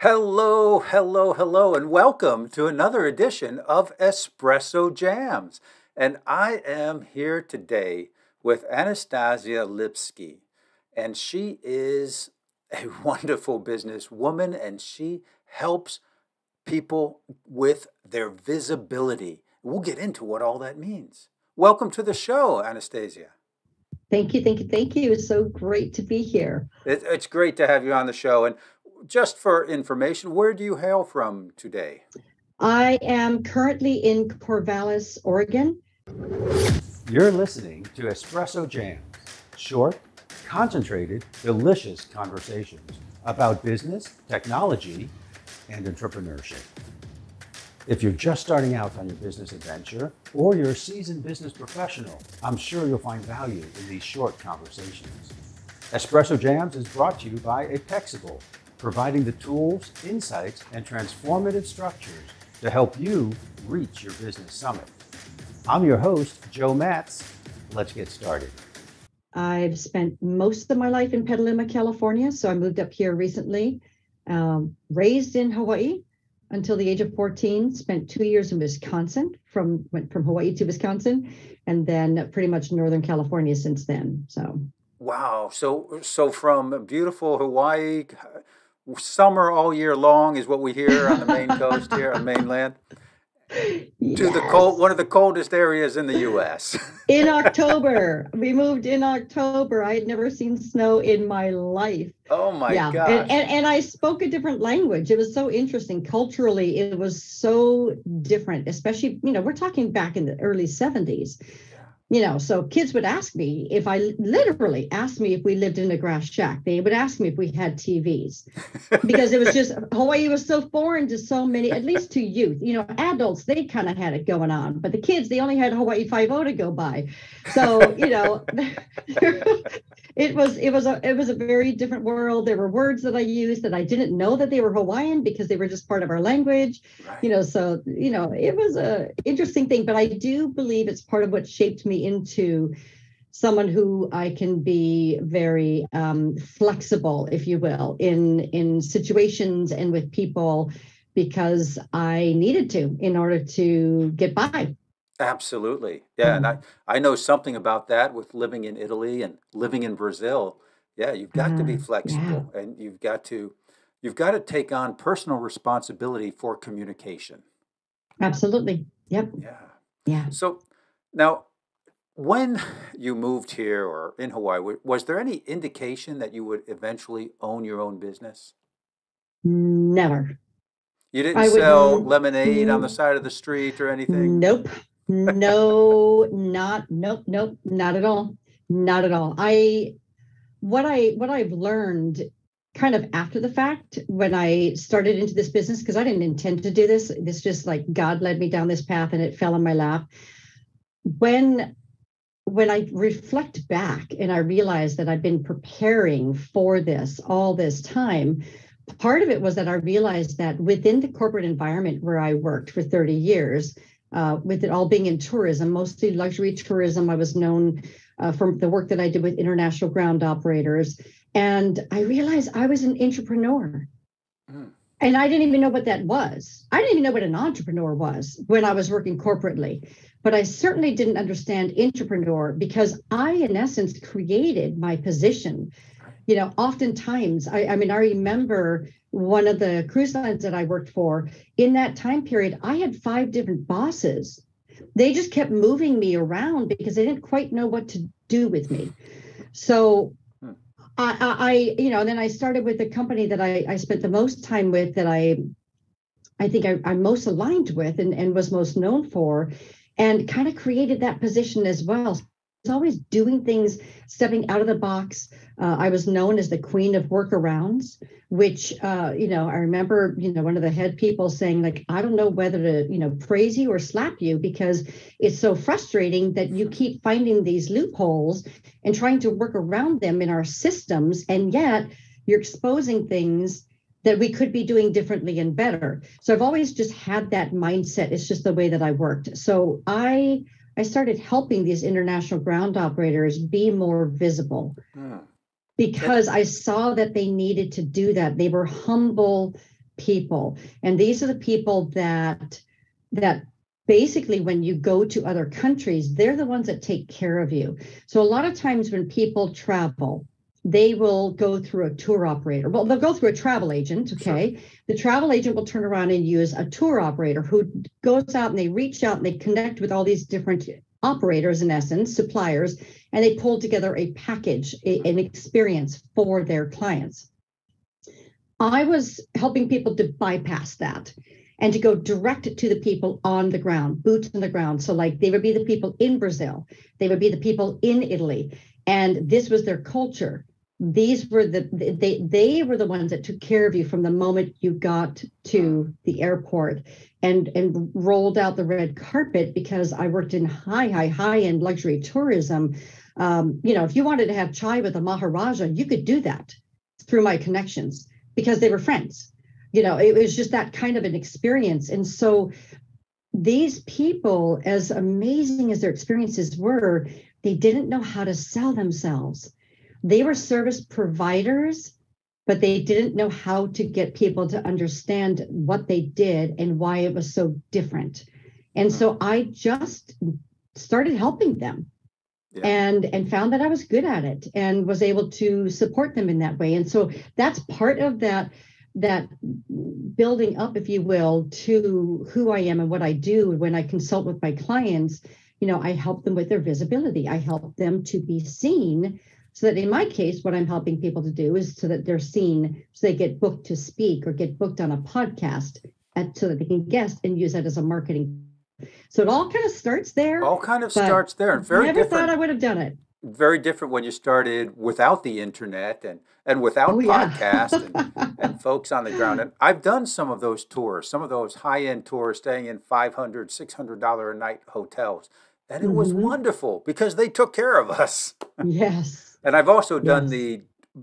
Hello, hello, hello, and welcome to another edition of Espresso Jams. And I am here today with Anastasia Lipske, and she is a wonderful businesswoman, and she helps people with their visibility. We'll get into what all that means. Welcome to the show, Anastasia. Thank you, thank you, thank you. It's so great to be here. It's great to have you on the show. And just for information, where do you hail from today? I am currently in Corvallis, Oregon. You're listening to Espresso Jams, short, concentrated, delicious conversations about business, technology, and entrepreneurship. If you're just starting out on your business adventure, or you're a seasoned business professional, I'm sure you'll find value in these short conversations. Espresso Jams is brought to you by 𝐏𝐸𝐴, providing the tools, insights, and transformative structures to help you reach your business summit. I'm your host, Joe Matz. Let's get started. I've spent most of my life in Petaluma, California, so I moved up here recently. Raised in Hawaii until the age of 14, spent 2 years in Wisconsin, went from Hawaii to Wisconsin, and then pretty much Northern California since then. Wow, so from beautiful Hawaii, summer all year long is what we hear on the main coast here on mainland, Yes. to the one of the coldest areas in the U.S. In October. We moved in October. I had never seen snow in my life. Oh my Yeah. gosh. And I spoke a different language. It was so interesting. Culturally, it was so different, especially, we're talking back in the early 70s. So kids would ask me if we lived in a grass shack. They would ask me if we had TVs, because it was just, Hawaii was so foreign to so many, at least to youth. Adults, they kind of had it going on, but the kids, they only had Hawaii 5.0 to go by. So, it was a very different world. There were words that I used that I didn't know that they were Hawaiian because they were just part of our language. Right. So, it was a interesting thing, but I do believe it's part of what shaped me into someone who I can be very flexible, if you will, in situations and with people, because I needed to in order to get by. Absolutely. Yeah. And I know something about that with living in Italy and living in Brazil. Yeah, you've got to be flexible, and you've got to take on personal responsibility for communication. Absolutely. Yep. Yeah. Yeah. So now, when you moved here or in Hawaii, was there any indication that you would eventually own your own business? Never. You didn't sell lemonade on the side of the street or anything? Nope. No, nope, not at all. Not at all. What I've learned kind of after the fact, when I started into this business, because I didn't intend to do this, just like God led me down this path and it fell in my lap. When I reflect back and I realized that I've been preparing for this all this time, part of it was that I realized that within the corporate environment where I worked for 30 years, with it all being in tourism, mostly luxury tourism, I was known from the work that I did with international ground operators. And I realized I was an entrepreneur. And I didn't even know what that was. I didn't even know what an entrepreneur was when I was working corporately. But I certainly didn't understand entrepreneur, because I, in essence, created my position. Oftentimes, I remember one of the cruise lines that I worked for, in that time period, I had 5 different bosses. They just kept moving me around because they didn't quite know what to do with me. So then I started with the company that I spent the most time with, that I think I'm most aligned with and was most known for, and kind of created that position as well. It's always doing things, stepping out of the box. I was known as the queen of workarounds, which, I remember, one of the head people saying, like, I don't know whether to, praise you or slap you, because it's so frustrating that you keep finding these loopholes and trying to work around them in our systems. And yet you're exposing things that we could be doing differently and better. So I've always just had that mindset. It's just the way that I worked. So I started helping these international ground operators be more visible, because I saw that they needed to do that. They were humble people. And these are the people that basically, when you go to other countries, they're the ones that take care of you. So a lot of times when people travel, they will go through a tour operator. Well, they'll go through a travel agent, okay? Sure. The travel agent will turn around and use a tour operator who goes out and they reach out and they connect with all these different operators, in essence, suppliers, and they pull together a package, an experience for their clients. I was helping people to bypass that and to go direct to the people on the ground, boots on the ground. So like they would be the people in Brazil, they would be the people in Italy, and this was their culture. These were they were the ones that took care of you from the moment you got to the airport and rolled out the red carpet, because I worked in high-end luxury tourism. If you wanted to have chai with a Maharaja, you could do that through my connections because they were friends. It was just that kind of an experience. And so these people, as amazing as their experiences were, they didn't know how to sell themselves. They were service providers, but they didn't know how to get people to understand what they did and why it was so different. And so I just started helping them. Yeah. And found that I was good at it and was able to support them in that way. And so that's part of that building up, if you will, to who I am and what I do. When I consult with my clients, I help them with their visibility. I help them to be seen, so that in my case, what I'm helping people to do is so that they're seen, so they get booked to speak or get booked on a podcast so that they can guest and use that as a marketing. So it all kind of starts there. And very never thought I would have done it. Very different when you started without the internet and without podcasts and folks on the ground. And I've done some of those tours, some of those high-end tours, staying in $500, $600 a night hotels. And it was wonderful because they took care of us. Yes. And I've also done the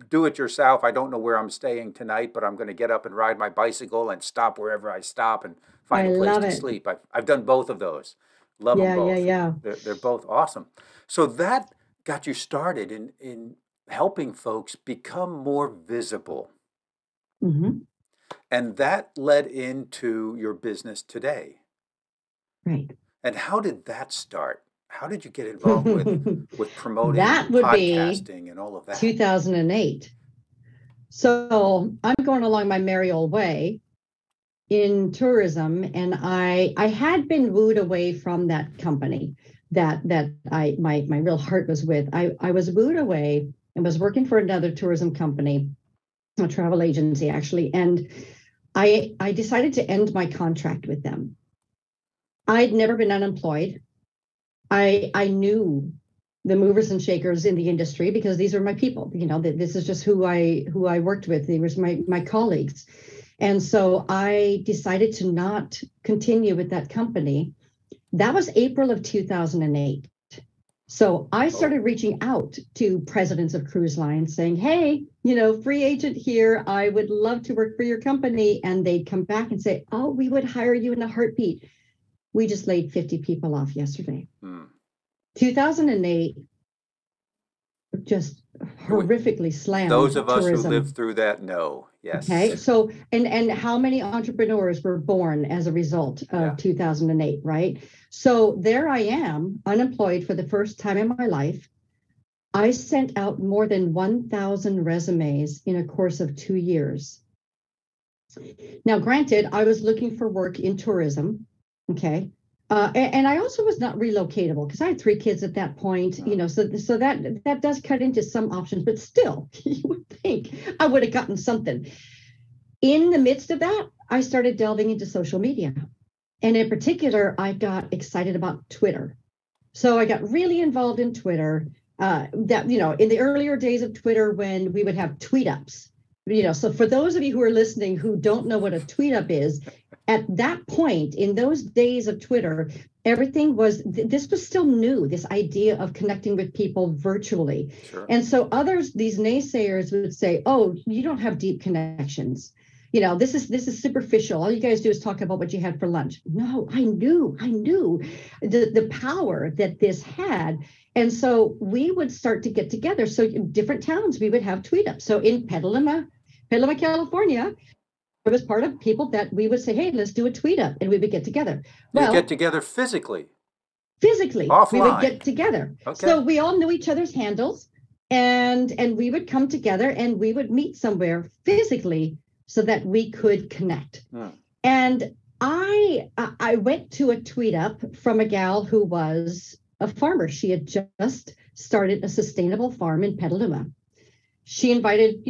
do-it-yourself. I don't know where I'm staying tonight, but I'm going to get up and ride my bicycle and stop wherever I stop and find a place to sleep. I've done both of those. Love them both. Yeah. They're both awesome. So that got you started in helping folks become more visible. Mm-hmm. And that led into your business today. Right. And how did that start? How did you get involved with promoting that would podcasting be and all of that? 2008. So I'm going along my merry old way in tourism, and I had been wooed away from that company that my real heart was with. I was wooed away and was working for another tourism company, a travel agency actually, and I decided to end my contract with them. I'd never been unemployed. I knew the movers and shakers in the industry because these are my people. This is just who I worked with. They were my colleagues. And so I decided to not continue with that company. That was April of 2008. So I started reaching out to presidents of cruise lines saying, hey, free agent here. I would love to work for your company. And they'd come back and say, oh, we would hire you in a heartbeat. We just laid 50 people off yesterday. 2008 just horrifically slammed those of us tourism. who lived through that know. Yes. Okay. So and how many entrepreneurs were born as a result of 2008, right? So there I am, unemployed for the first time in my life. I sent out more than 1,000 resumes in a course of 2 years. Now, granted, I was looking for work in tourism. Okay. And I also was not relocatable because I had 3 kids at that point, so that does cut into some options, but still, you would think I would have gotten something. In the midst of that, I started delving into social media. And in particular, I got excited about Twitter. So I got really involved in Twitter, in the earlier days of Twitter when we would have tweet ups. So for those of you who are listening who don't know what a tweet up is, at that point, in those days of Twitter, everything was, this was still new, this idea of connecting with people virtually. Sure. And so these naysayers would say, oh, you don't have deep connections. This is superficial. All you guys do is talk about what you had for lunch. No, I knew the power that this had. And so we would start to get together. So in different towns, we would have tweet ups. So in Petaluma, California, was part of people that we would say, hey, let's do a tweet up, and we would get together. Well, you get together physically? Physically. Offline. We would get together. Okay. So we all knew each other's handles, and we would come together and we would meet somewhere physically so that we could connect. And I went to a tweet up from a gal who was a farmer. She had just started a sustainable farm in Petaluma. She invited,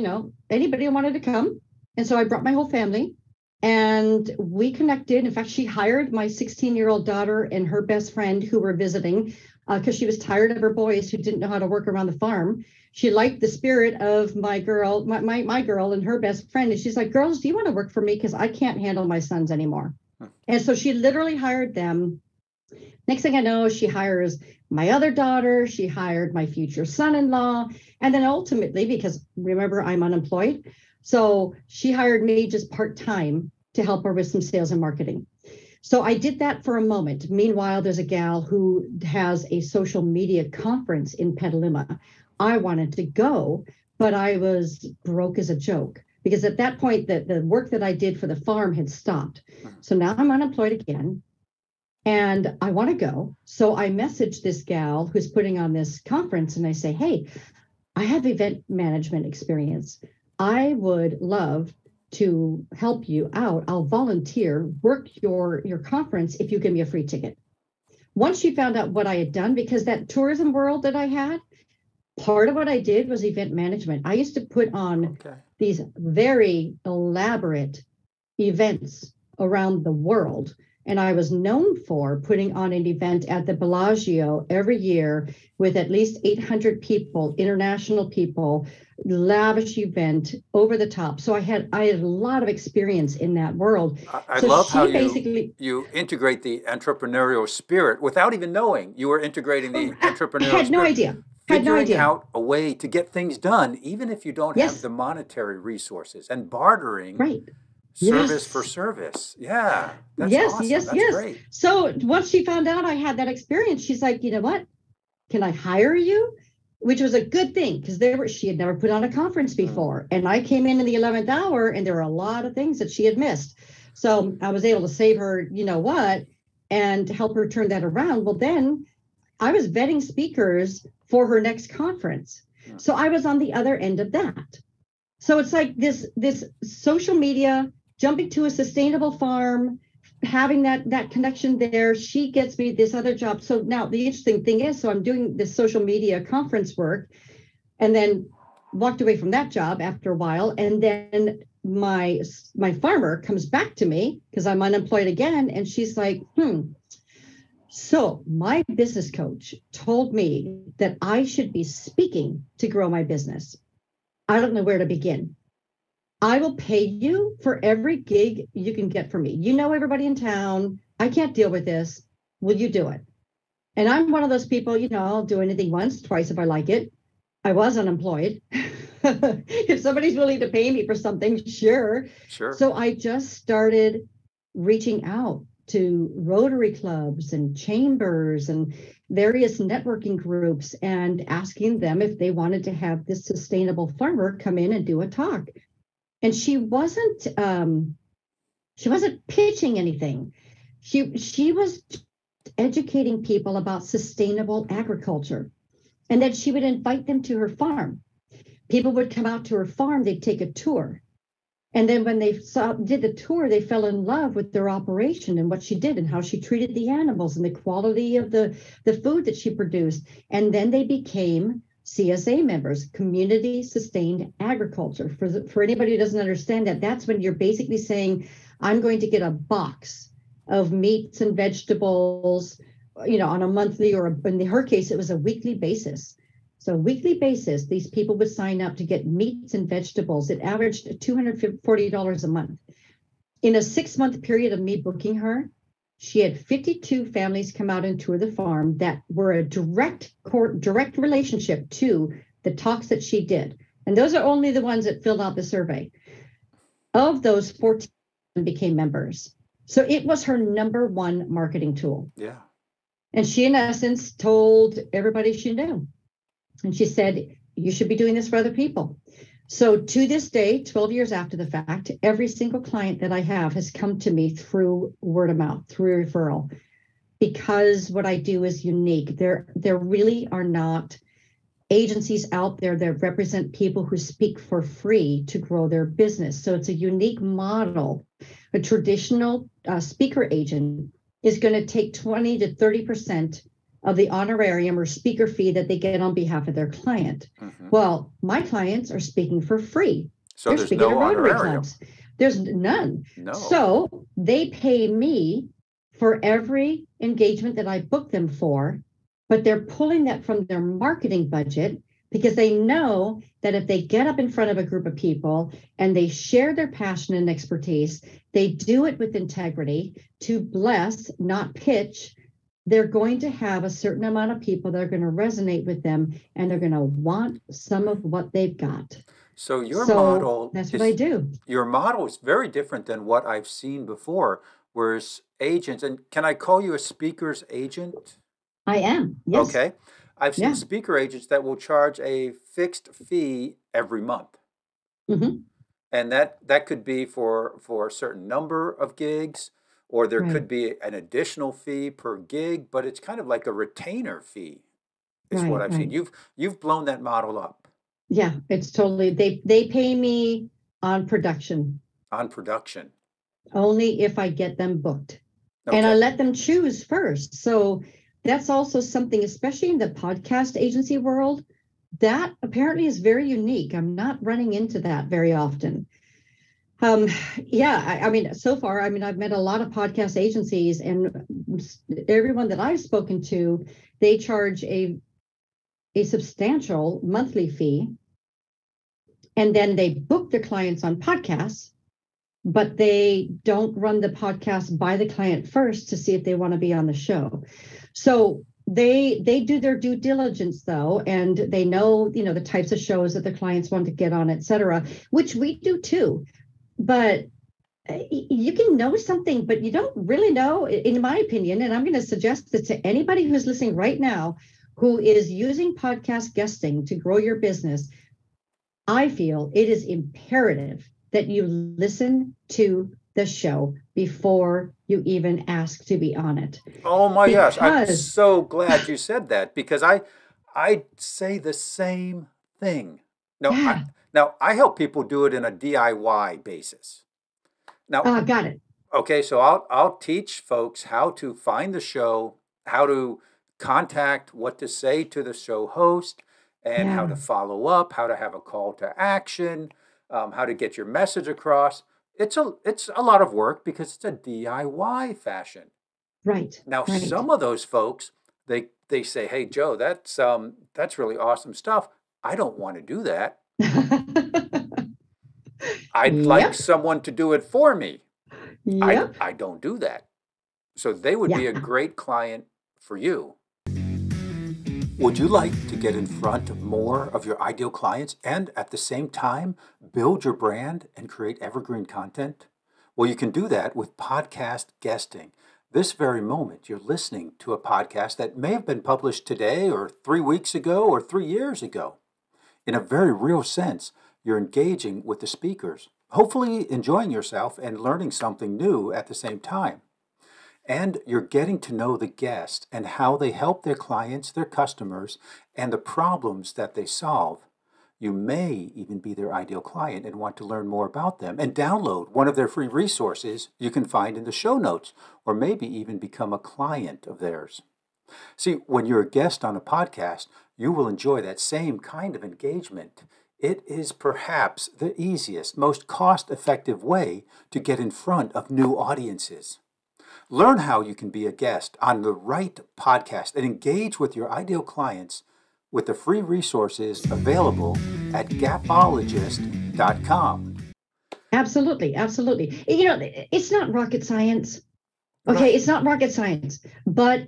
anybody who wanted to come. And so I brought my whole family and we connected. In fact, she hired my 16-year-old daughter and her best friend who were visiting because she was tired of her boys who didn't know how to work around the farm. She liked the spirit of my girl, my girl and her best friend. And she's like, girls, do you want to work for me? Because I can't handle my sons anymore. And so she literally hired them. Next thing I know, she hires my other daughter. She hired my future son-in-law. And then ultimately, because remember, I'm unemployed. So she hired me just part-time to help her with some sales and marketing. So I did that for a moment. Meanwhile, there's a gal who has a social media conference in Petaluma. I wanted to go, but I was broke as a joke because at that point, the work that I did for the farm had stopped. So now I'm unemployed again and I want to go. So I messaged this gal who's putting on this conference and I say, hey, I have event management experience. I would love to help you out. I'll volunteer, work your conference if you give me a free ticket. Once she found out what I had done, because that tourism world that I had, part of what I did was event management. I used to put on these very elaborate events around the world. And I was known for putting on an event at the Bellagio every year with at least 800 people, international people, lavish event, over the top. So I had a lot of experience in that world. I love how you integrate the entrepreneurial spirit without even knowing you were integrating the entrepreneurial spirit. I had no idea. Figuring out a way to get things done, even if you don't have the monetary resources, and bartering service for service. Yeah, that's awesome. That's great. So once she found out I had that experience, she's like, you know what? Can I hire you? Which was a good thing because she had never put on a conference before. And I came in the 11th hour and there were a lot of things that she had missed. So I was able to save her, and help her turn that around. Well, then I was vetting speakers for her next conference. So I was on the other end of that. So it's like this social media, jumping to a sustainable farm, having that connection there. She gets me this other job. So now the interesting thing is, so I'm doing this social media conference work and then walked away from that job after a while. And then my farmer comes back to me because I'm unemployed again. And she's like, so my business coach told me that I should be speaking to grow my business. I don't know where to begin. I will pay you for every gig you can get for me. You know everybody in town. I can't deal with this. Will you do it? And I'm one of those people, I'll do anything once, twice if I like it. I was unemployed. If somebody's willing to pay me for something, sure. So I just started reaching out to Rotary clubs and chambers and various networking groups and asking them if they wanted to have this sustainable farmer come in and do a talk. And she wasn't pitching anything. She was educating people about sustainable agriculture, and that she would invite them to her farm. People would come out to her farm, they'd take a tour. And then when they did the tour, they fell in love with their operation and what she did and how she treated the animals and the quality of the food that she produced. And then they became CSA members, Community Sustained Agriculture. For anybody who doesn't understand that, that's when you're basically saying, I'm going to get a box of meats and vegetables, on a monthly or in her case, it was a weekly basis. So weekly basis, these people would sign up to get meats and vegetables. It averaged $240 a month. In a 6-month period of me booking her, she had 52 families come out and tour the farm that were a direct relationship to the talks that she did. And those are only the ones that filled out the survey. Of those, 14 became members. So it was her #1 marketing tool. Yeah. And she, in essence, told everybody she knew. And she said, you should be doing this for other people. So to this day, 12 years after the fact, every single client that I have has come to me through word of mouth, through referral, because what I do is unique. There really are not agencies out there that represent people who speak for free to grow their business. So it's a unique model. A traditional speaker agent is going to take 20 to 30% of the honorarium or speaker fee that they get on behalf of their client. Mm-hmm. Well, my clients are speaking for free. So there's no honorarium. There's none. No. So they pay me for every engagement that I book them for, but they're pulling that from their marketing budget because they know that if they get up in front of a group of people and they share their passion and expertise, they do it with integrity to bless, not pitch, they're going to have a certain amount of people that are going to resonate with them and they're going to want some of what they've got. So your model, that's what I do. Your model is very different than what I've seen before, whereas agents, and can I call you a speaker's agent? I am, yes. Okay. I've seen speaker agents that will charge a fixed fee every month. Mm-hmm. And that could be for a certain number of gigs, or there could be an additional fee per gig, but it's kind of like a retainer fee is what I've seen. You've blown that model up. Yeah, it's totally, they pay me on production. On production. Only if I get them booked. Okay. And I let them choose first. So that's also something, especially in the podcast agency world, that apparently is very unique. I'm not running into that very often. I mean, so far, I've met a lot of podcast agencies, and everyone that I've spoken to, they charge a substantial monthly fee, and then they book their clients on podcasts, but they don't run the podcast by the client first to see if they want to be on the show. So they do their due diligence, though, and they know, the types of shows that the clients want to get on, et cetera, which we do too. But you can know something, but you don't really know, in my opinion, and I'm going to suggest that to anybody who's listening right now who is using podcast guesting to grow your business, I feel it is imperative that you listen to the show before you even ask to be on it. Oh my gosh, I'm so glad you said that, because I say the same thing. Now, I help people do it in a DIY basis. Now, got it. Okay, so I'll teach folks how to find the show, how to contact, what to say to the show host, and how to follow up, how to have a call to action, how to get your message across. It's a lot of work because it's a DIY fashion. Right. Now, some of those folks, they say, "Hey, Joe, that's really awesome stuff. I don't want to do that. I'd like someone to do it for me." Yep. I don't do that. So they would be a great client for you. Would you like to get in front of more of your ideal clients and at the same time build your brand and create evergreen content? Well, you can do that with podcast guesting. This very moment, you're listening to a podcast that may have been published today or 3 weeks ago or 3 years ago. In a very real sense, you're engaging with the speakers, hopefully enjoying yourself and learning something new at the same time. And you're getting to know the guest and how they help their clients, their customers, and the problems that they solve. You may even be their ideal client and want to learn more about them and download one of their free resources you can find in the show notes, or maybe even become a client of theirs. See, when you're a guest on a podcast, you will enjoy that same kind of engagement. It is perhaps the easiest, most cost-effective way to get in front of new audiences. Learn how you can be a guest on the right podcast and engage with your ideal clients with the free resources available at 𝐏𝐴Pologist.com. Absolutely, absolutely. It's not rocket science. Okay, It's not rocket science, but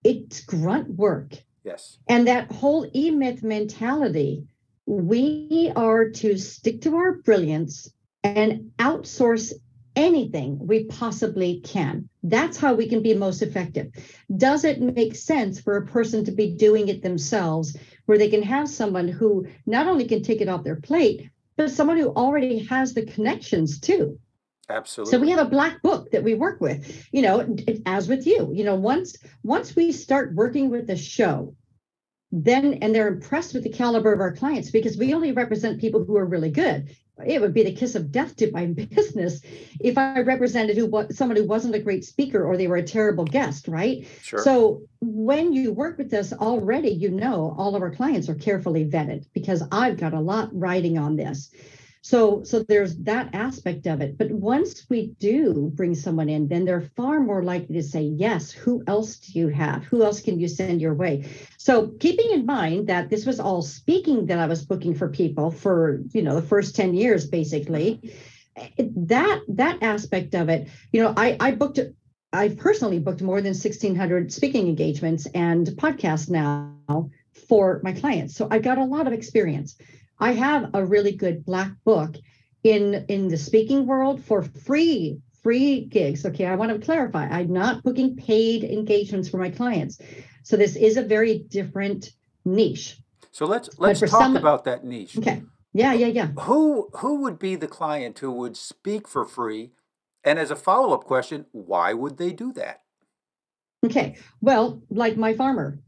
it's grunt work. Yes. And that whole E-Myth mentality, we are to stick to our brilliance and outsource anything we possibly can. That's how we can be most effective. Does it make sense for a person to be doing it themselves where they can have someone who not only can take it off their plate, but someone who already has the connections too. Absolutely. So we have a black book that we work with, as with you, once we start working with the show, then, and they're impressed with the caliber of our clients, because we only represent people who are really good. It would be the kiss of death to my business if I represented someone who wasn't a great speaker or they were a terrible guest, right? Sure. So when you work with us already, all of our clients are carefully vetted, because I've got a lot riding on this. So there's that aspect of it. But once we do bring someone in, then they're far more likely to say, yes, who else do you have? Who else can you send your way? So keeping in mind that this was all speaking that I was booking for people for, the first 10 years, basically, that aspect of it, I personally booked more than 1,600 speaking engagements and podcasts now for my clients. So I got a lot of experience. I have a really good black book in the speaking world for free gigs. Okay, I want to clarify. I'm not booking paid engagements for my clients. So this is a very different niche. So let's talk about that niche. Okay. Yeah. Who would be the client who would speak for free? And as a follow-up question, why would they do that? Okay. Well, like my farmer.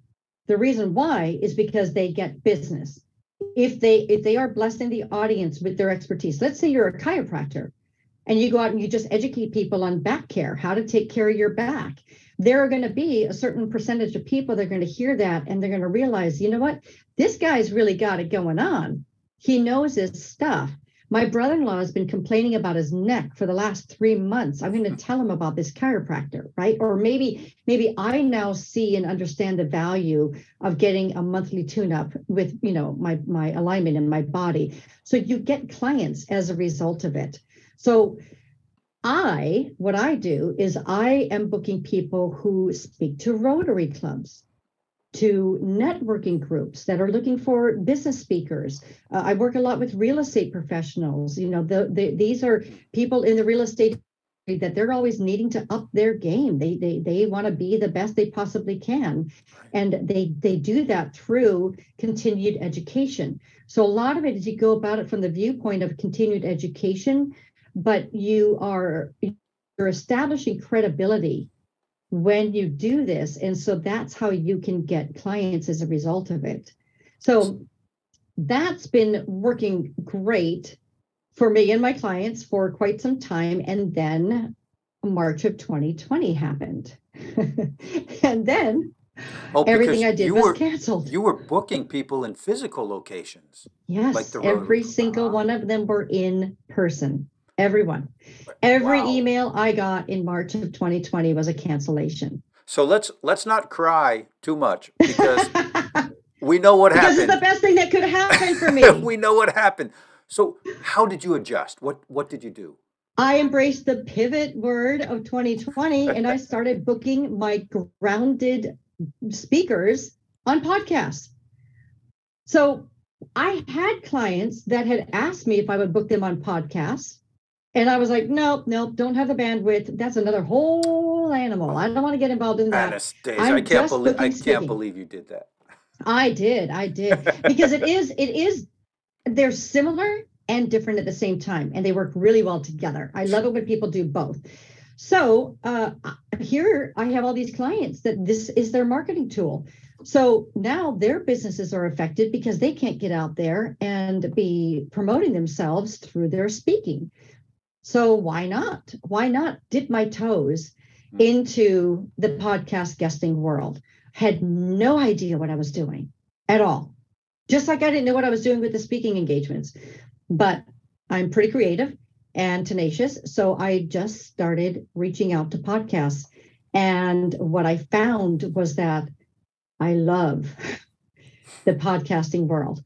The reason why is because they get business. If they are blessing the audience with their expertise, let's say you're a chiropractor and you go out and you just educate people on back care, how to take care of your back. There are going to be a certain percentage of people that are going to hear that and they're going to realize, you know what, this guy's really got it going on. He knows his stuff. My brother-in-law has been complaining about his neck for the last 3 months. I'm going to tell him about this chiropractor, right? Or maybe I now see and understand the value of getting a monthly tune-up with, my alignment in my body. So you get clients as a result of it. So what I do is I am booking people who speak to Rotary clubs, to networking groups that are looking for business speakers. I work a lot with real estate professionals. These are people in the real estate that they're always needing to up their game. They want to be the best they possibly can. And they do that through continued education. So a lot of it is you go about it from the viewpoint of continued education, but you're establishing credibility when you do this. And so that's how you can get clients as a result of it. So that's been working great for me and my clients for quite some time. And then March of 2020 happened. And then everything I did was canceled. You were booking people in physical locations. Yes, like every single one of them were in person. Everyone. Every email I got in March of 2020 was a cancellation. So let's not cry too much, because we know what happened. Because it's the best thing that could happen for me. We know what happened. So how did you adjust? What did you do? I embraced the pivot word of 2020 and I started booking my grounded speakers on podcasts. So I had clients that had asked me if I would book them on podcasts. And I was like, nope, don't have the bandwidth. That's another whole animal. I don't want to get involved in that. Anastasia, I can't believe you did that. I did. Because they're similar and different at the same time. And they work really well together. I love it when people do both. So here I have all these clients that this is their marketing tool. So now their businesses are affected because they can't get out there and be promoting themselves through their speaking. So why not? Why not dip my toes into the podcast guesting world? Had no idea what I was doing at all. Just like I didn't know what I was doing with the speaking engagements. But I'm pretty creative and tenacious. So I just started reaching out to podcasts. And what I found was that I love the podcasting world.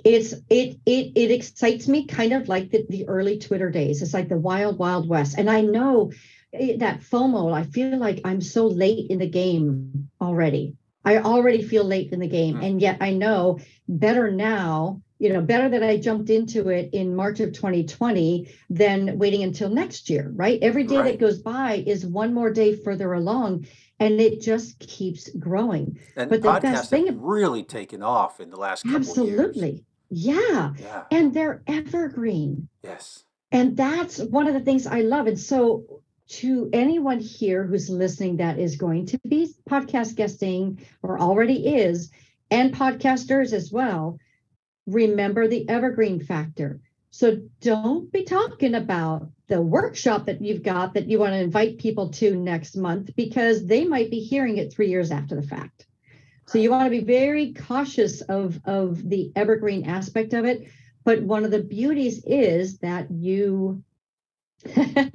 It excites me kind of like the early Twitter days. It's like the wild, wild west. And I know that FOMO, I feel like I'm so late in the game already. I already feel late in the game. And yet I know better now better that I jumped into it in March of 2020 than waiting until next year, right? Every day that goes by is one more day further along, and it just keeps growing. And but the podcasts best thing, have really taken off in the last couple of years. absolutely, yeah. And they're evergreen. Yes. And that's one of the things I love. And so to anyone here who's listening that is going to be podcast guesting or already is, and podcasters as well, remember the evergreen factor. So don't be talking about the workshop that you've got that you want to invite people to next month, because they might be hearing it 3 years after the fact. So you want to be very cautious of the evergreen aspect of it. But one of the beauties is that you can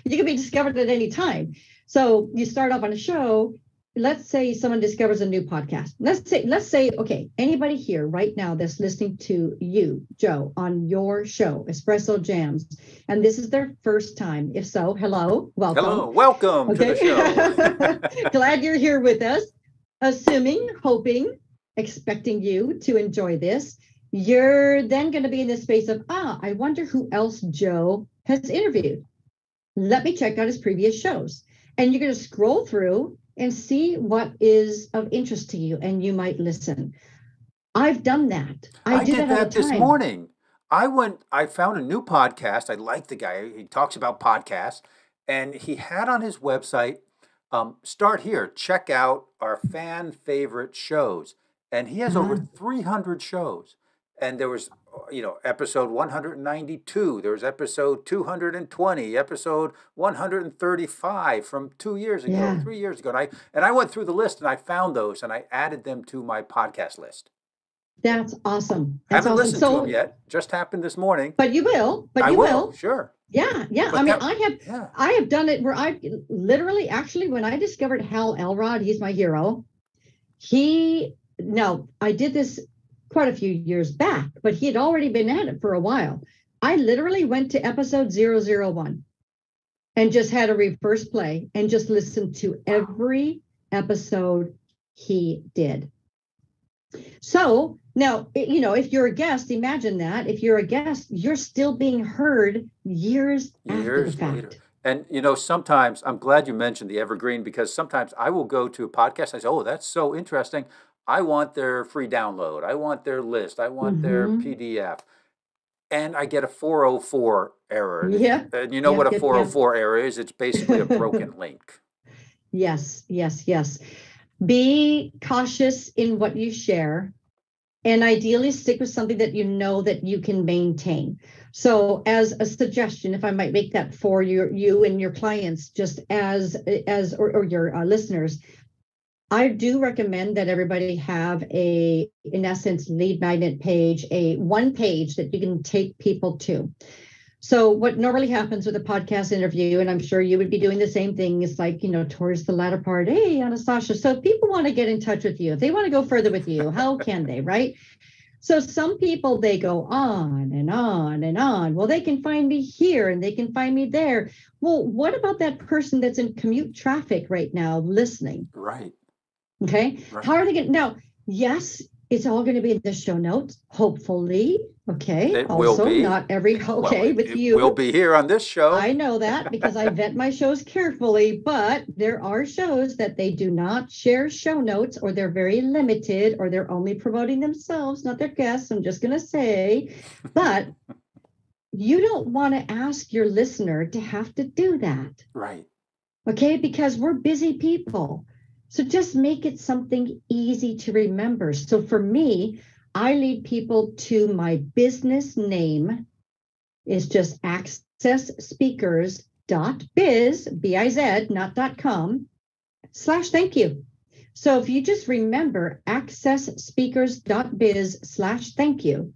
be discovered at any time. So you start off on a show. Let's say someone discovers a new podcast. Let's say, okay, anybody here right now that's listening to you, Joe, on your show, Espresso Jams, and this is their first time. If so, hello, welcome. Hello, welcome to the show. Glad you're here with us. Assuming, hoping, expecting you to enjoy this. You're then going to be in this space of, I wonder who else Joe has interviewed. Let me check out his previous shows. And you're going to scroll through and see what is of interest to you, and you might listen. I've done that. I did that this morning. I found a new podcast. I like the guy. He talks about podcasts, and he had on his website, start here, check out our fan favorite shows. And he has over 300 shows. And there was, episode 192, there was episode 220, episode 135 from 2 years ago, 3 years ago. And I went through the list and I found those and I added them to my podcast list. That's awesome. I haven't listened to them yet. Just happened this morning. But you will. I will. Sure. Yeah. I have done it where I literally, actually, when I discovered Hal Elrod, he's my hero. I did this quite a few years back, but he had already been at it for a while. I literally went to episode 001 and just had a reverse play and just listened to every episode he did. So now, if you're a guest, imagine that. If you're a guest, you're still being heard years after the fact. Later. And, sometimes, I'm glad you mentioned the evergreen, because sometimes I will go to a podcast and I say, oh, that's so interesting. I want their free download. I want their list. I want their PDF. And I get a 404 error. Yeah. And you know what a 404 error is? It's basically a broken link. Yes. Be cautious in what you share, and ideally stick with something that you know that you can maintain. So as a suggestion, if I might make that for you and your clients, just or your listeners, I do recommend that everybody have in essence, lead magnet page, a one page that you can take people to. So what normally happens with a podcast interview, and I'm sure you would be doing the same thing, is like, towards the latter part, hey, Anastasia, so if people want to get in touch with you, if they want to go further with you, how can they, right? So some people, they go on and on and on. Well, they can find me here and they can find me there. Well, what about that person that's in commute traffic right now listening? Right. Okay. Right. How are they going to? Now, yes, it's all going to be in the show notes, hopefully. Okay. It also, will be. Not every, okay, with you. We'll be here on this show. I know that because I vet my shows carefully, but there are shows that they do not share show notes, or they're very limited, or they're only promoting themselves, not their guests. I'm just going to say, but you don't want to ask your listener to have to do that. Right. Okay. Because we're busy people. So just make it something easy to remember. So for me, I lead people to my business name is just accessspeakers.biz, B-I-Z, not .com, /thank you. So if you just remember accessspeakers.biz/thank you,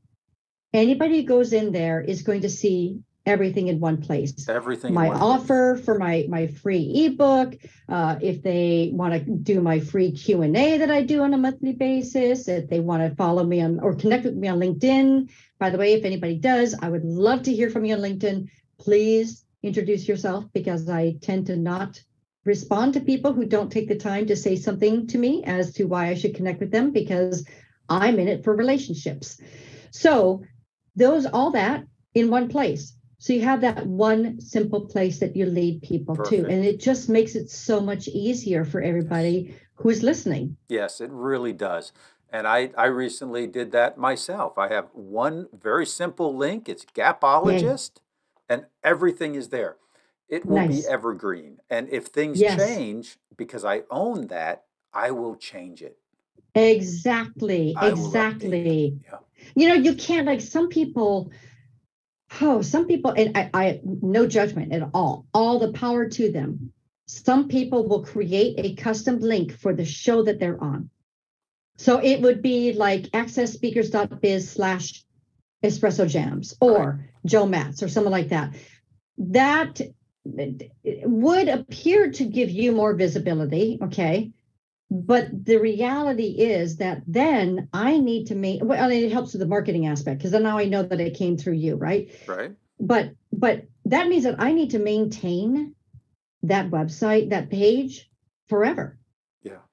anybody who goes in there is going to see everything in one place. Everything. My offer for my free ebook. If they want to do my free Q&A that I do on a monthly basis, if they want to follow me on or connect with me on LinkedIn. By the way, if anybody does, I would love to hear from you on LinkedIn. Please introduce yourself, because I tend to not respond to people who don't take the time to say something to me as to why I should connect with them, because I'm in it for relationships. So all that in one place. So you have that one simple place that you lead people to, and it just makes it so much easier for everybody who's listening. Yes, it really does. And I recently did that myself. I have one very simple link. It's 𝐏𝐸ologist, and everything is there. It will be evergreen. And if things change, because I own that, I will change it. Exactly. Yeah. You know, you can't, like some people, and I no judgment at all the power to them. Some people will create a custom link for the show that they're on. So it would be like accessspeakers.biz/espressojams or Joe Matz or something like that. That would appear to give you more visibility, okay? But the reality is that then I need to make, well, it helps with the marketing aspect because then now I know that it came through you, right? Right. But that means that I need to maintain that website, that page forever. Yeah.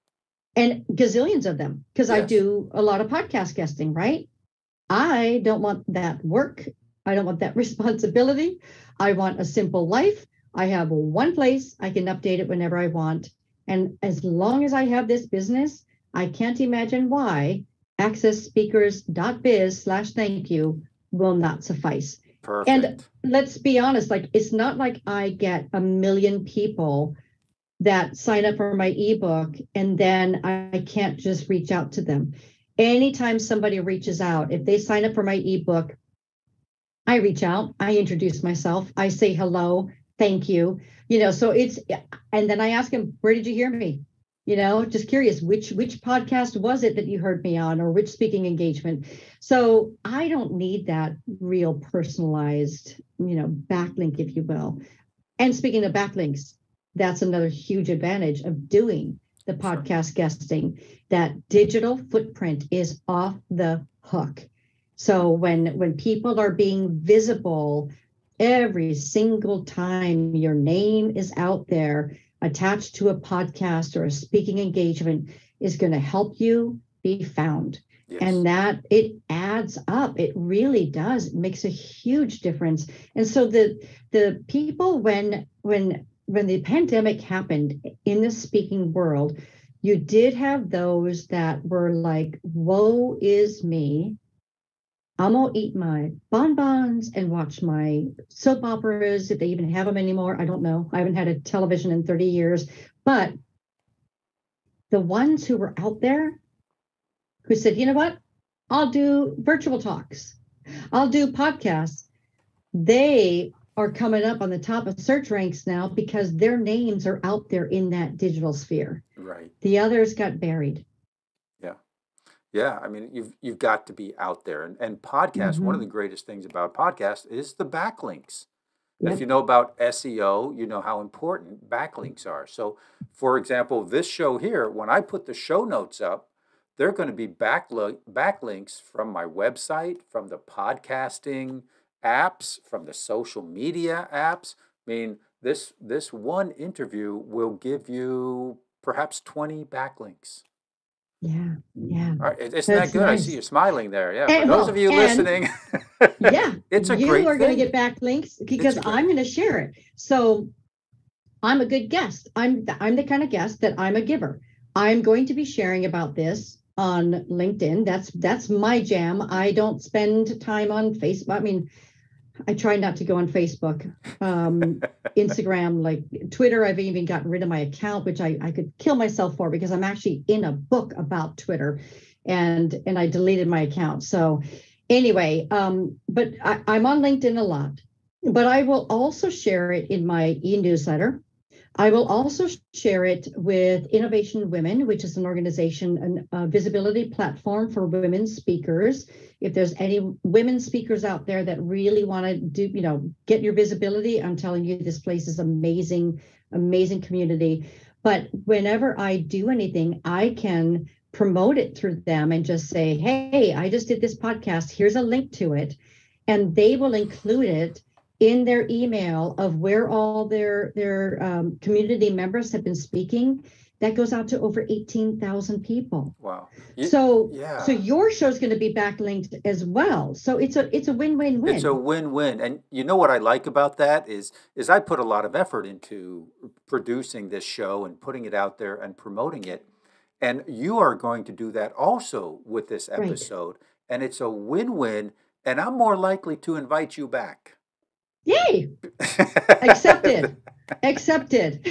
And gazillions of them, because I do a lot of podcast guesting, right? I don't want that work. I don't want that responsibility. I want a simple life. I have one place. I can update it whenever I want. And as long as I have this business, I can't imagine why accessspeakers.biz/thank-you will not suffice. Perfect. And let's be honest, like it's not like I get 1 million people that sign up for my ebook and then I can't just reach out to them. Anytime somebody reaches out, if they sign up for my ebook, I reach out, I introduce myself, I say hello, thank you. You know, so and then I ask them, where did you hear me? You know, just curious, which podcast was it that you heard me on, or which speaking engagement? So I don't need that real personalized, you know, backlink, if you will. And speaking of backlinks, that's another huge advantage of doing the podcast guesting. That digital footprint is off the hook. So when people are being visible every single time your name is out there attached to a podcast or a speaking engagement, is going to help you be found. Yes. And that it adds up. It really does. It makes a huge difference. And so the people, when the pandemic happened in the speaking world, you did have those that were like, woe is me. I'm going to eat my bonbons and watch my soap operas, if they even have them anymore. I don't know. I haven't had a television in 30 years. But the ones who were out there who said, you know what, I'll do virtual talks, I'll do podcasts, they are coming up on the top of search ranks now because their names are out there in that digital sphere. Right. The others got buried. Yeah, I mean, you've got to be out there. And podcasts, one of the greatest things about podcasts is the backlinks. Yep. If you know about SEO, you know how important backlinks are. So, for example, this show here, when I put the show notes up, they're going to be backlinks from my website, from the podcasting apps, from the social media apps. I mean, this one interview will give you perhaps 20 backlinks. Yeah. All right. Isn't that good? Nice. I see you smiling there. Yeah. For those of you listening, it's a great thing. You are going to get backlinks because I'm going to share it. So I'm a good guest. I'm the kind of guest that I'm a giver. I'm going to be sharing about this on LinkedIn. That's my jam. I don't spend time on Facebook. I mean, I try not to go on Facebook, Instagram, like Twitter. I've even gotten rid of my account, which I could kill myself for because I'm actually in a book about Twitter, and I deleted my account. So anyway, but I'm on LinkedIn a lot, but I will also share it in my e-newsletter. I will also share it with Innovation Women, which is an organization, a visibility platform for women speakers. If there's any women speakers out there that really want to do, get your visibility, I'm telling you, this place is amazing, amazing community. But whenever I do anything, I can promote it through them and just say, hey, I just did this podcast. Here's a link to it. And they will include it in their email of where all their community members have been speaking. that goes out to over 18,000 people. Wow. So your show's going to be backlinked as well. So it's a win-win-win. It's a win-win. And you know what I like about that is I put a lot of effort into producing this show and putting it out there and promoting it. And you are going to do that also with this episode. Right. And it's a win-win. And I'm more likely to invite you back. Yay! Accepted. Accepted.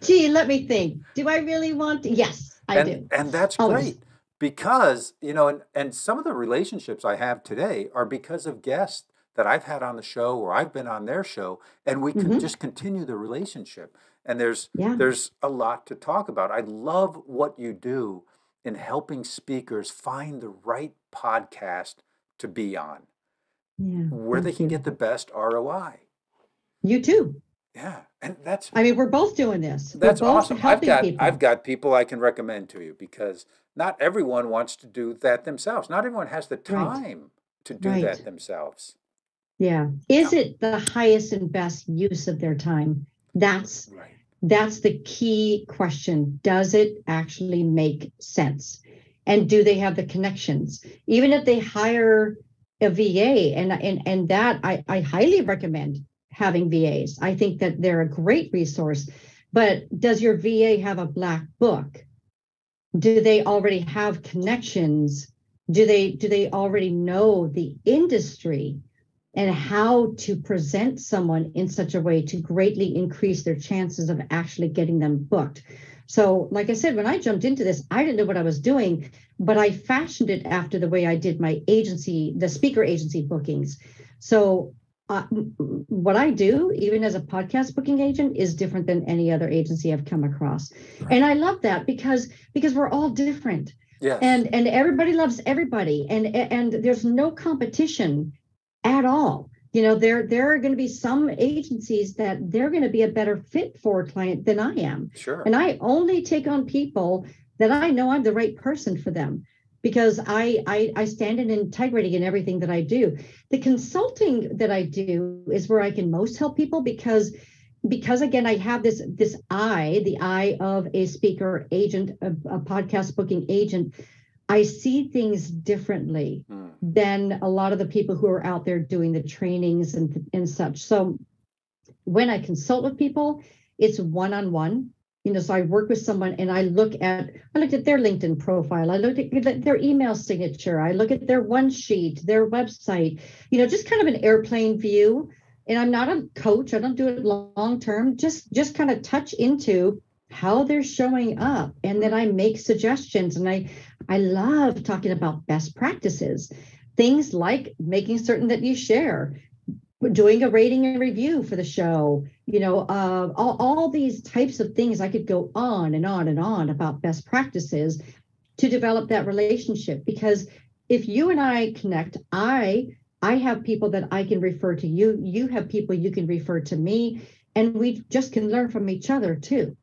Gee, let me think. Do I really want to? Yes, I do. And that's great because, you know, and some of the relationships I have today are because of guests that I've had on the show or I've been on their show, and we can just continue the relationship. And there's a lot to talk about. I love what you do in helping speakers find the right podcast to be on, where they can get the best ROI. You too. Yeah, and that's. I mean, we're both doing this. That's we're both awesome. Helping I've got people I can recommend to you because not everyone wants to do that themselves. Not everyone has the time to do that themselves. Yeah. Is it the highest and best use of their time? That's the key question. Does it actually make sense? And do they have the connections? Even if they hire a VA, and that I highly recommend having VAs. I think that they're a great resource. But does your VA have a black book? Do they already have connections? Do they already know the industry and how to present someone in such a way to greatly increase their chances of actually getting them booked? So, like I said, when I jumped into this, I didn't know what I was doing, but I fashioned it after the way I did my agency, the speaker agency bookings. So what I do, even as a podcast booking agent, is different than any other agency I've come across. Right. And I love that because we're all different. Yes. And everybody loves everybody. And there's no competition at all. You know, there are going to be some agencies that they're going to be a better fit for a client than I am. Sure. And I only take on people that I know I'm the right person for them, because I stand in integrity in everything that I do. The consulting that I do is where I can most help people because again, I have the eye of a speaker agent, a podcast booking agent. I see things differently than a lot of the people who are out there doing the trainings and such. So when I consult with people, it's one-on-one. You know, so I work with someone and I looked at their LinkedIn profile. I looked at their email signature. I look at their one sheet, their website, you know, just kind of an airplane view. And I'm not a coach. I don't do it long term, just kind of touch into how they're showing up. And then I make suggestions. And I love talking about best practices, things like making certain that you share, doing a rating and review for the show, you know, all these types of things. I could go on and on and on about best practices to develop that relationship. Because if you and I connect, I have people that I can refer to you. You have people you can refer to me, and we just can learn from each other too.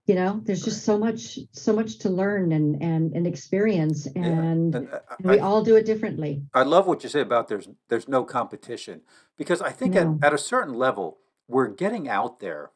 You know, there's just so much to learn and experience, and we all do it differently. I love what you say about there's no competition, because I think at a certain level, we're getting out there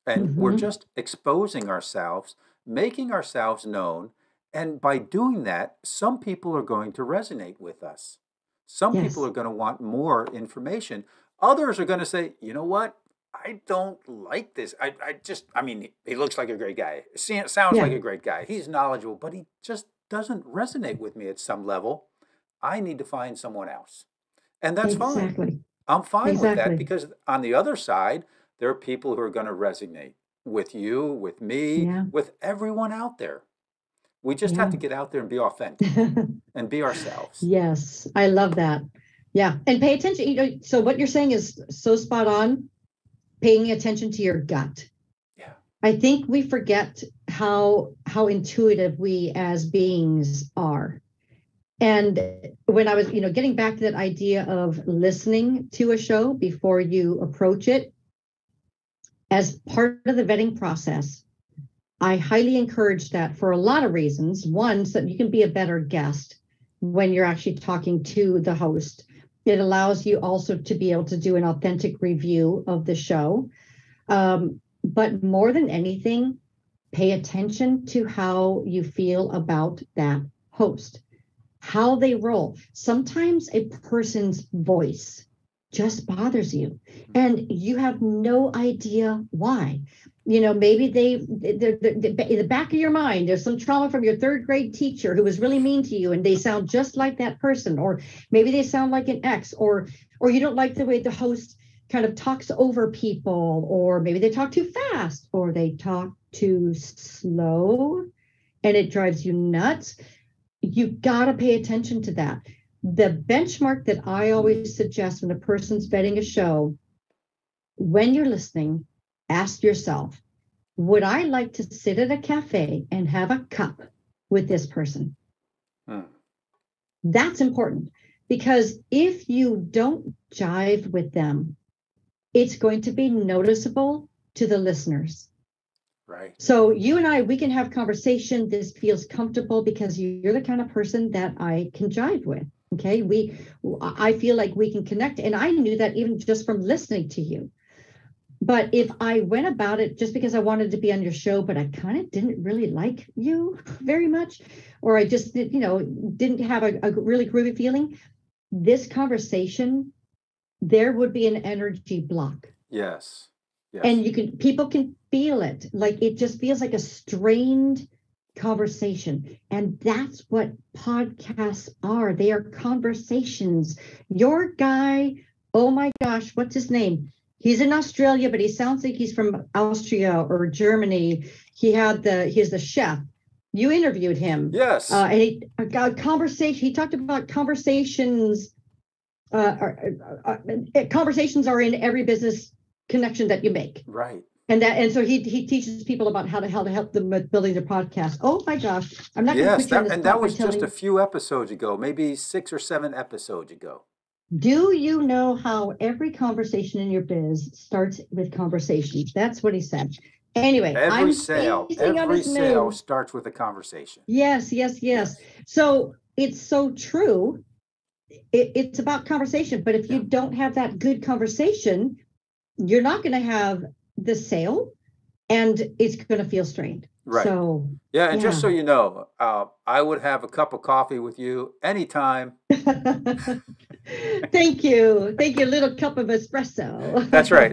and we're just exposing ourselves, making ourselves known. And by doing that, some people are going to resonate with us. Some people are going to want more information. Others are going to say, you know what? I don't like this. I mean, he looks like a great guy. Sounds like a great guy. He's knowledgeable, but he just doesn't resonate with me at some level. I need to find someone else. And that's fine. I'm fine with that, because on the other side, there are people who are going to resonate with you, with me, with everyone out there. We just have to get out there and be authentic and be ourselves. Yes, I love that. Yeah. And pay attention. You know, so what you're saying is so spot on. Paying attention to your gut. Yeah. I think we forget how intuitive we as beings are. And when I was, you know, getting back to that idea of listening to a show before you approach it, as part of the vetting process, I highly encourage that for a lot of reasons. One, so that you can be a better guest when you're actually talking to the host. It allows you also to be able to do an authentic review of the show. But more than anything, pay attention to how you feel about that host, how they roll. Sometimes a person's voice just bothers you and you have no idea why. Maybe in the back of your mind, there's some trauma from your third grade teacher who was really mean to you and they sound just like that person, or maybe they sound like an ex, or you don't like the way the host kind of talks over people, or maybe they talk too fast or they talk too slow and it drives you nuts. You got to pay attention to that. The benchmark that I always suggest when a person's vetting a show, when you're listening, ask yourself, would I like to sit at a cafe and have a cup with this person? That's important, because if you don't jive with them, it's going to be noticeable to the listeners. Right. So you and I, we can have conversation. This feels comfortable because you're the kind of person that I can jive with. Okay. I feel like we can connect. And I knew that even just from listening to you. But if I went about it just because I wanted to be on your show, but I kind of didn't really like you very much, or I just, didn't have a really groovy feeling, this conversation, there would be an energy block. Yes. Yes. And people can feel it. Like it just feels like a strained conversation. And that's what podcasts are. They are conversations. Your guy, oh my gosh, what's his name? He's in Australia, but he sounds like he's from Austria or Germany. He's the chef. You interviewed him. Yes. And he talked about conversations. Conversations are in every business connection that you make. Right. And so he teaches people about how to help them with building their podcast. Oh my gosh. I'm not going to put you on the spot. And that was just a few episodes ago, maybe 6 or 7 episodes ago. Do you know how every conversation in your biz starts with conversations? That's what he said. Anyway, every sale starts with a conversation. Yes. So it's so true. It's about conversation. But if you don't have that good conversation, you're not going to have the sale, and it's going to feel strained. Right. So and just so you know, I would have a cup of coffee with you anytime. Thank you. A little cup of espresso. That's right.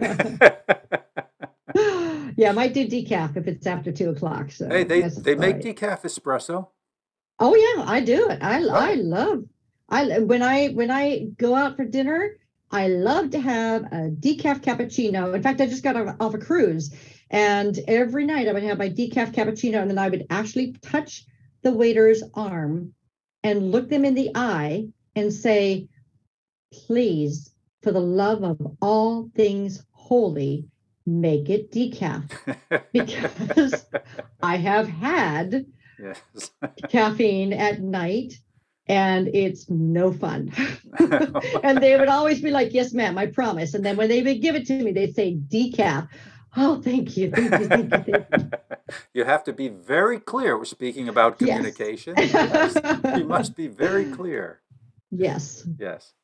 Yeah, I might do decaf if it's after 2:00. So hey, they make decaf espresso. Oh yeah, I do it. When I go out for dinner, I love to have a decaf cappuccino. In fact, I just got off a cruise, and every night I would have my decaf cappuccino, and then I would actually touch the waiter's arm and look them in the eye and say, please, for the love of all things holy, make it decaf. Because I have had caffeine at night, and it's no fun. And they would always be like, yes, ma'am, I promise. And then when they would give it to me, they'd say decaf. Oh, thank you. You have to be very clear. We're speaking about communication. Yes. You must be very clear. Yes.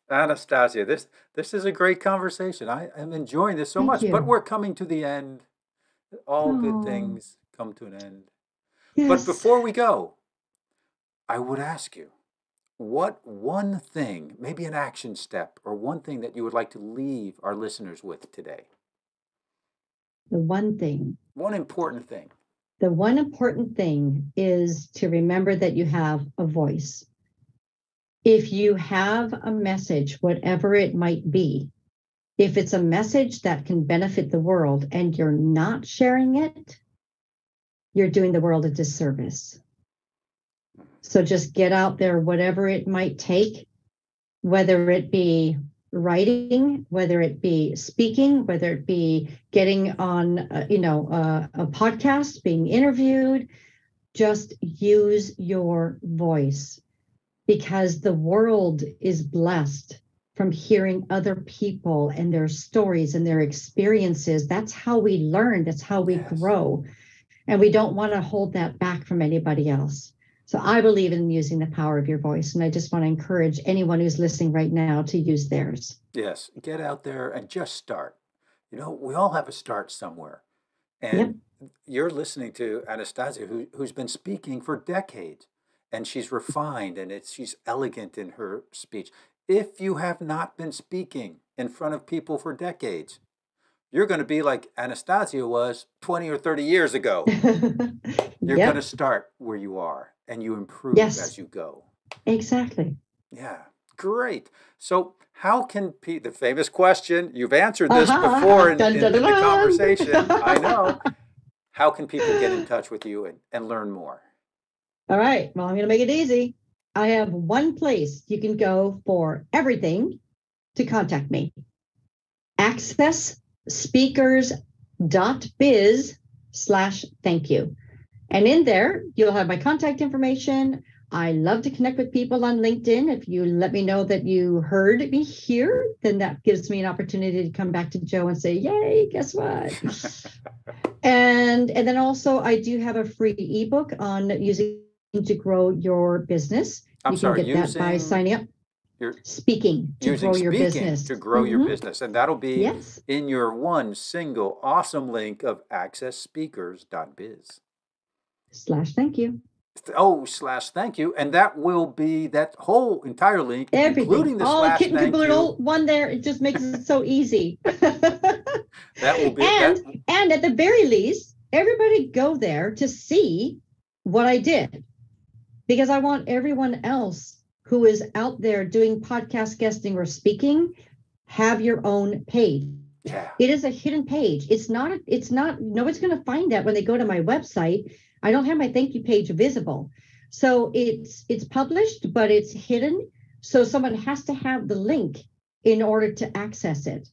Anastasia, this is a great conversation. I am enjoying this so much, but we're coming to the end. All good things come to an end. Yes. But before we go, I would ask you, what one thing, maybe an action step, or one thing that you would like to leave our listeners with today? The one thing. One important thing. The one important thing is to remember that you have a voice. If you have a message, whatever it might be, if it's a message that can benefit the world and you're not sharing it, you're doing the world a disservice. So just get out there, whatever it might take, whether it be writing, whether it be speaking, whether it be getting on, a podcast, being interviewed, just use your voice, because the world is blessed from hearing other people and their stories and their experiences. That's how we learn. That's how we grow. And we don't want to hold that back from anybody else. So I believe in using the power of your voice. And I just want to encourage anyone who's listening right now to use theirs. Yes. Get out there and just start. We all have a start somewhere. And you're listening to Anastasia, who's been speaking for decades, and she's refined and she's elegant in her speech. If you have not been speaking in front of people for decades, you're going to be like Anastasia was 20 or 30 years ago. You're going to start where you are, and you improve as you go. Exactly. Yeah, great. So how can the famous question, you've answered this before in the conversation, I know. How can people get in touch with you and learn more? All right. Well, I'm going to make it easy. I have one place you can go for everything to contact me. accessspeakers.biz/thank-you. And in there, you'll have my contact information. I love to connect with people on LinkedIn. If you let me know that you heard me here, then that gives me an opportunity to come back to Joe and say, yay, guess what? And then also, I do have a free ebook on using to grow your business. You can get that by signing up. Speaking to grow your business. To grow your business. And that'll be in your one single awesome link of accessspeakers.biz/thank-you. /thank-you. And that will be that whole entire link, including the /thank-you. One there. It just makes it so easy. That will be and at the very least, everybody go there to see what I did, because I want everyone else who is out there doing podcast guesting or speaking, have your own page. Yeah. It is a hidden page. It's not, nobody's going to find that when they go to my website. I don't have my thank you page visible. So it's published, but it's hidden. So someone has to have the link in order to access it.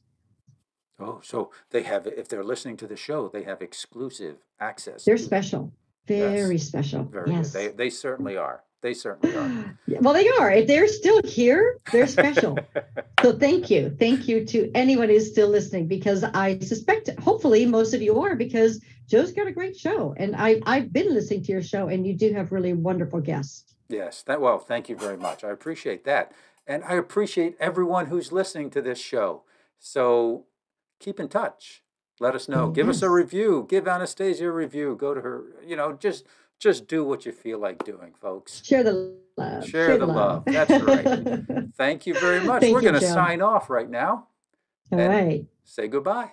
Oh, so they have, if they're listening to the show, they have exclusive access. They're special. Very special. Very good. They certainly are. They certainly are. Well, they are. If they're still here, they're special. So thank you. Thank you to anyone who's still listening, because I suspect, hopefully, most of you are, because Joe's got a great show. And I've been listening to your show, and you do have really wonderful guests. Yes. Well, thank you very much. I appreciate that. And I appreciate everyone who's listening to this show. So keep in touch. Let us know. Give us a review. Give Anastasia a review. Go to her, just do what you feel like doing, folks. Share the love. Share the love. That's right. Thank you very much. We're going to sign off right now. All right. Say goodbye.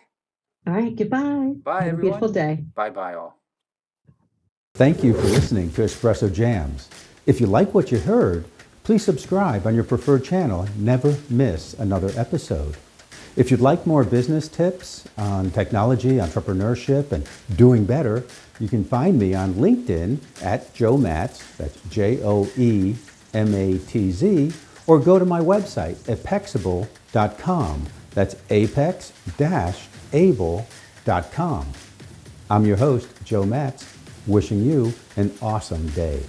All right. Goodbye. Bye, Have everyone. a beautiful day. Bye-bye, all. Thank you for listening to Espresso Jams. If you like what you heard, please subscribe on your preferred channel and never miss another episode. If you'd like more business tips on technology, entrepreneurship, and doing better, you can find me on LinkedIn at Joe Matz, that's JoeMatz, or go to my website, apexable.com, that's apex-able.com. I'm your host, Joe Matz, wishing you an awesome day.